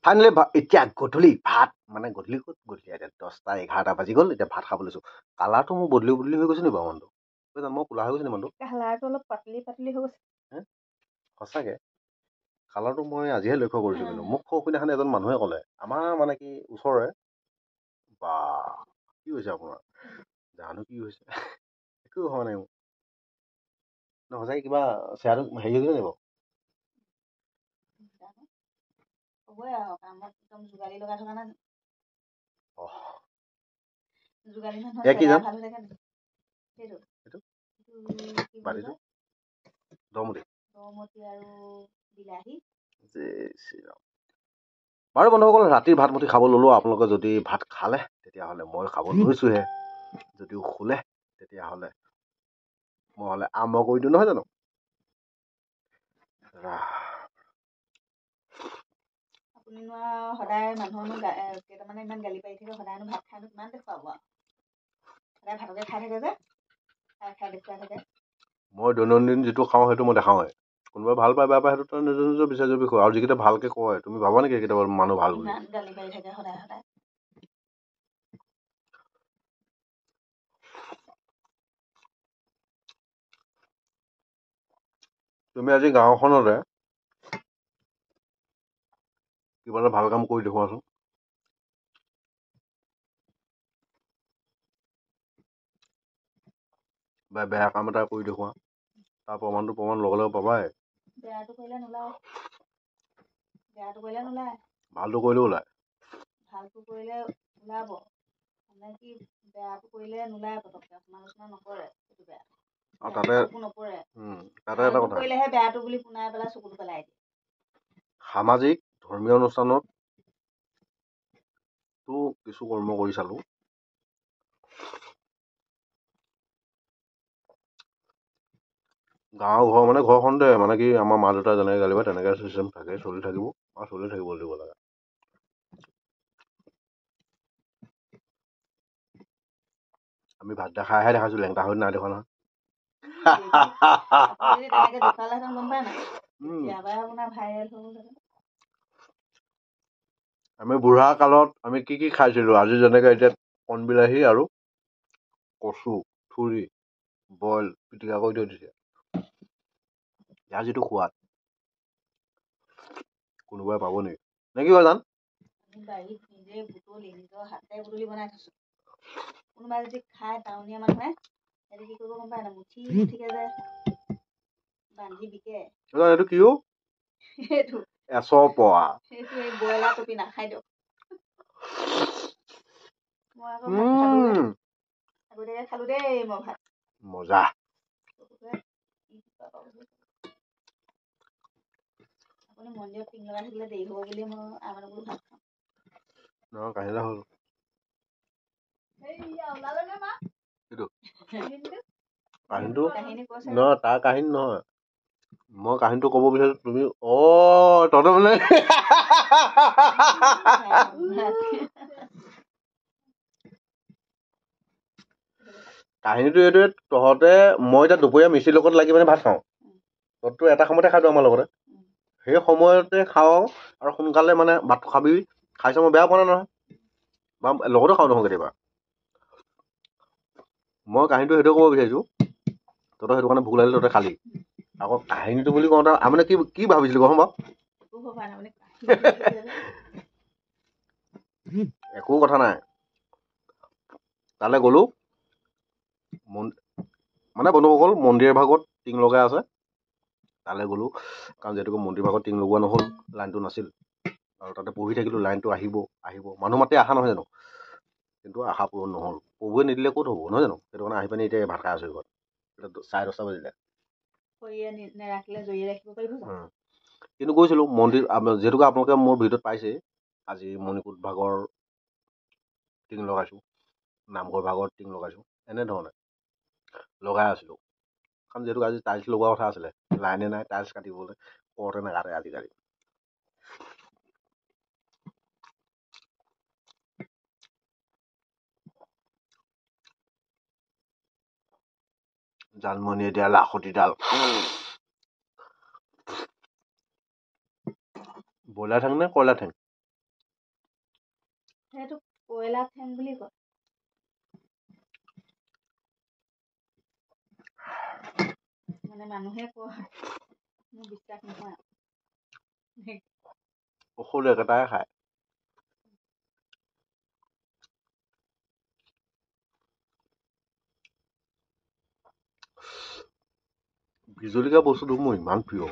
Finally এতিয়া গধূলি ভাত মানে গধূলি ক'ত গধূলি এতিয়া 10টা 11টা বাজি গ'ল এতিয়া ভাত খাব লৈছোঁ কালাৰটো মোৰ বদলি হৈ গৈছে নি বাৰু মানুহটো মই কোলা হৈ গৈছে নি মানুহটো কালাৰটো অলপ পাতলি হৈ গৈছে সঁচাকৈ কালাৰটো মই আজিহে লক্ষ্য কৰিছোঁ কিন্তু মোক সৌদিনাখন এজন মানুহে ক'লে আমাৰ মানে কি ওচৰৰে বা কি হৈছে আপোনাৰ জানো কি হৈছে একো হোৱা নাই মোৰ সঁচাকৈ কিবা চেহেৰাটো হেৰি হৈ গৈছে নি বাৰু হ'বই আৰু কামত একদম যোগালী লগাই থকা নাই যোগালী মানুহৰ চেহেৰা ভাল হৈ থাকে সেইটো কি বুলি কয় দমতি আৰু বিলাহী বাৰু বন্ধুসকল ৰাতিৰ ভাত মুঠি খাব ল'লোঁ আপোনালোকে যদি ভাত খালে তেতিয়াহ'লে মই খাব লৈছোঁহে যদিও শুলে তেতিয়াহ'লে মই হ'লে আৰম্ভ কৰি দিওঁ নহয় জানো আপুনিনো সদায় মানুহনো কেইটামানে ইমান গালি পাৰি থাকে সদায়নো ভাত খাইনো কিমান দেখুৱাব আৰু সদায় ভাতকে খাই থাকে যে খাই দেখুৱাই থাকে মই দৈনন্দিন যিটো খাওঁ সেইটো মই দেখাওঁহে কোনোবাই ভাল পায় বেয়া পায় সেইটো নিজৰ নিজৰ বিচাৰ্য বিষয় আৰু যিকেইটা ভালকে কয় তুমি ভাবা নেকি কেতিয়াবা মানুহ ভাল বুলি ইমান গালি পাৰি থাকে সদায় তুমি আজি গাঁওখনতে কিবা এটা ভাল কাম কৰি দেখুৱাচোন বা বেয়া কাম এটা কৰি দেখুওৱা তাৰ প্ৰমাণ লগে লগে পাবাই বেয়াটো কৰিলে নোলায় ভালটো কৰিলেও ওলায় ভালটো কৰিলে ওলাব মানে কি বেয়াটো কৰিলে নোলায় পতককে সমালোচনা নকৰে সেইটো বেয়া আৰু তাতে নপৰে এটা কথা কৰিলেহে বেয়াটো বুলি শুনাই পেলাই চকুটো পেলাই দিয়ে সামাজিক ধৰ্মীয় অনুষ্ঠানত কিছু কৰ্ম কৰি চালো গাঁৱৰ ঘৰ মানে ঘৰখনতে মানে কি আমাৰ মা দেউতা যেনেকে গালি পায় তেনেকে চিষ্টেম থাকে চলি থাকিব আৰু চলি থাকিব দিব লাগে আমি ভাত খাইহে দেখাইছো লেংটা হৈ নাই দেখা নহয় আমি বুঢ়া কালত আমি কি খাইছিলো আজি যেনেকে এতিয়া কণ বিলাহী আৰু কচু থুৰি বইল পিটিকা কৰি থৈ দিছে ইয়াৰ যিটো সোৱাদ কোনোবাই পাব নেকি নে কি হয় জান বাৰীত নিজে বুটলি নিজৰ হাতে বুটলি বনাই থৈছো কোনোবাই যদি খাই টাউনীয়া মানুহে সিহঁতে কি কৰিব গম পায় নাই মুঠি মুঠিকে যে বান্ধি বিকে এইটো কি সেইটো এচপৰা সেইটো এই ব্ৰইলাৰ টুপি নাখাই দিয়ক মই আকৌ আগতীয়াকে খালো দেই মই ভাত মজা আপুনি মন্দিৰত টিং লগাই থাকিলে দেৰি হ'ব বুলি মই আমাৰ বোলো ভাত খাওঁ কাহিলে হ'ল তাৰ কাহিনী নহয় মই কাহিনীটো ক'ব বিচাৰিছো তুমি তহঁতে মানে কাহিনীটো এইটোৱে তহঁতে মই এতিয়া দুপৰীয়া মিস্ত্ৰীৰ লগত লাগি মানে ভাত খাওঁ তহঁততো এটা সময়তে খাই দিওঁ আমাৰ লগতে সেই সময়তে খাওঁ আৰু সোনকালে মানে ভাতটো খাবি খাইছ মই বেয়া পোৱা নাই নহয় বা লগতে খাওঁ নহয় কেতিয়াবা মই কাহিনীটো সেইটোৱে ক'ব বিচাৰিছোঁ তহঁতৰ সেইটো কাৰণে ভোক লাগিলে তহঁতে খালি আকৌ কাহিনীটো বুলি কওঁতে মানে কি ভাবিছিলি কচোন বাৰু একো কথা নাই তালৈ গ'লো মানে বন্ধুসকল মন্দিৰৰ ভাগত টিং লগাই আছে তালৈ গ'লো কাৰণ যিহেতুকে মন্দিৰ ভাগত টিং লগোৱা নহ'ল লাইনটো নাছিল আৰু তাতে পঢ়ি থাকিলোঁ লাইনটো আহিব মানুহ মাতি আশা নহয় জানো কিন্তু আশা পূৰণ নহ'ল প্ৰভুৱে নিদিলে ক'ত হ'ব নহয় জানো সেইটো কাৰণে আহি পিনি এতিয়া ভাত খাই আছোঁ ঘৰত এতিয়া 10:30 বাজিলে কিন্তু গৈছিলোঁ মন্দিৰ যিহেতুকে আপোনালোকে মোৰ ভিডিঅ'ত পাইছেই আজি মণিকূট ভাগৰ টিং লগাইছোঁ নামঘৰ ভাগত টিং লগাইছোঁ এনেধৰণে লগাই আছিলোঁ কাৰণ যিহেতু আজি টাইলছ লগোৱা কথা আছিলে লাইনে নাই টাইলছ কাটিবলৈ কৰতে নাকাটে আজিকালি জালমণিয়ে দিয়া লাখুটিডাল ব্ৰইলাৰ ঠেং নে কয়লাৰ ঠেং সেইটো কয়লা ঠেং বুলি কয়। মানে মানুহে কয়, মোৰ বিশ্বাস নহয়। ঔষধ একেটাই খায়। বিজলকীয়া বস্তুটো মোৰ ইমান প্ৰিয়।